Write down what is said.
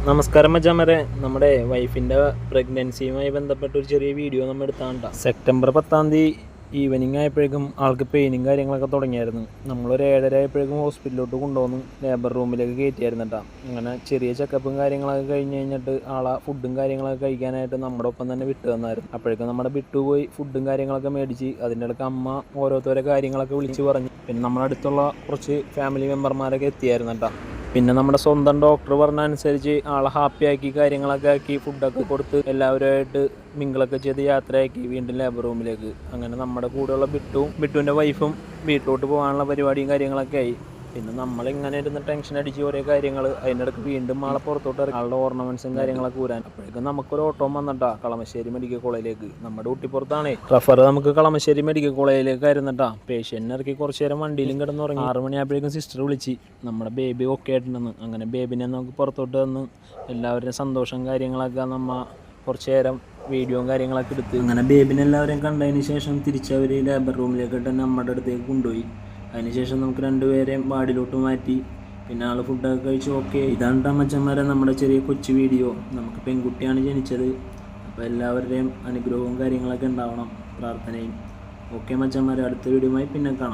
നമസ്കാരം മച്ചാമാരെ, നമ്മുടെ വൈഫിൻ്റെ പ്രഗ്നൻസിയുമായി ബന്ധപ്പെട്ട ഒരു ചെറിയ വീഡിയോ നമ്മൾ എടുത്താണ്ട. സെപ്റ്റംബർ 10 ഈവനിങ് ആയപ്പോഴേക്കും ആൾക്ക് പെയിനും കാര്യങ്ങളൊക്കെ തുടങ്ങിയായിരുന്നു. നമ്മളൊരു 7:30 ആയപ്പോഴേക്കും ഹോസ്പിറ്റലിലോട്ട് കൊണ്ടുവന്നു ലേബർ റൂമിലേക്ക് കയറ്റിയായിരുന്നു കേട്ടോ. അങ്ങനെ ചെറിയ ചെക്കപ്പും കാര്യങ്ങളൊക്കെ കഴിഞ്ഞ് കഴിഞ്ഞിട്ട് ആളെ ഫുഡും കാര്യങ്ങളൊക്കെ കഴിക്കാനായിട്ട് നമ്മുടെ ഒപ്പം തന്നെ വിട്ടു തന്നായിരുന്നു. അപ്പോഴേക്കും നമ്മുടെ വിട്ടു പോയി ഫുഡും കാര്യങ്ങളൊക്കെ മേടിച്ച് അതിൻ്റെ ഇടയ്ക്ക് അമ്മ ഓരോരുത്തരെ കാര്യങ്ങളൊക്കെ വിളിച്ച് പറഞ്ഞു. പിന്നെ നമ്മുടെ അടുത്തുള്ള കുറച്ച് ഫാമിലി മെമ്പർമാരൊക്കെ എത്തിയായിരുന്നു കേട്ടോ. പിന്നെ നമ്മുടെ സ്വന്തം ഡോക്ടർ പറഞ്ഞ അനുസരിച്ച് ആളെ ഹാപ്പിയാക്കി കാര്യങ്ങളൊക്കെ ആക്കി ഫുഡൊക്കെ കൊടുത്ത് എല്ലാവരുമായിട്ട് മിങ്കിളൊക്കെ ചെയ്ത് യാത്രയാക്കി വീണ്ടും ലേബർ റൂമിലേക്ക്. അങ്ങനെ നമ്മുടെ കൂടെയുള്ള ബിട്ടുവിൻ്റെ വൈഫും വീട്ടിലോട്ട് പോകാനുള്ള പരിപാടിയും കാര്യങ്ങളൊക്കെ ആയി. പിന്നെ നമ്മളിങ്ങനെ ഇരുന്ന് ടെൻഷൻ അടിച്ച് ഓരോ കാര്യങ്ങൾ അതിനിടയ്ക്ക് വീണ്ടും ആളെ പുറത്തോട്ട് ഇറങ്ങി ആളുടെ ഓർണമെൻറ്റ്സും കാര്യങ്ങളൊക്കെ ഊരാൻ. അപ്പോഴേക്കും നമുക്കൊരു ഓട്ടോ വന്നിട്ടാ കളമശ്ശേരി മെഡിക്കൽ കോളേജിലേക്ക്. നമ്മുടെ ഊട്ടിപ്പുറത്താണേ റഫർ. നമുക്ക് കളമശ്ശേരി മെഡിക്കൽ കോളേജിലേക്ക് ആയിരുന്നിട്ടാ. പേഷ്യന്റിനെ ഇറക്കി കുറച്ച് നേരം വണ്ടിയിലും കിടന്നുറങ്ങി. 6 മണിയായപ്പോഴേക്കും സിസ്റ്റർ വിളിച്ച് നമ്മുടെ ബേബി ഒക്കെ ആയിട്ടുണ്ടെന്ന്. അങ്ങനെ ബേബിനെ നമുക്ക് പുറത്തോട്ട് വന്ന് എല്ലാവരുടെയും സന്തോഷം കാര്യങ്ങളൊക്കെ കുറച്ച് നേരം വീഡിയോയും കാര്യങ്ങളൊക്കെ എടുത്ത് അങ്ങനെ ബേബിനെ എല്ലാവരെയും കണ്ടതിന് ശേഷം തിരിച്ചവർ ലേബർ റൂമിലേക്കിട്ട് നമ്മുടെ അടുത്തേക്ക് കൊണ്ടുപോയി. അതിനുശേഷം നമുക്ക് രണ്ടുപേരെയും വാർഡിലോട്ട് മാറ്റി. പിന്നെ ആൾ ഫുഡൊക്കെ കഴിച്ച് ഓക്കെ. ഇതാണ് മച്ചന്മാരെ നമ്മുടെ ചെറിയ കൊച്ചു വീഡിയോ. നമുക്ക് പെൺകുട്ടിയാണ് ജനിച്ചത്. അപ്പോൾ എല്ലാവരുടെയും അനുഗ്രഹവും കാര്യങ്ങളൊക്കെ ഉണ്ടാവണം, പ്രാർത്ഥനയും. ഓക്കെ മച്ചന്മാരെ, അടുത്ത വീഡിയോയുമായി പിന്നെ കാണാം.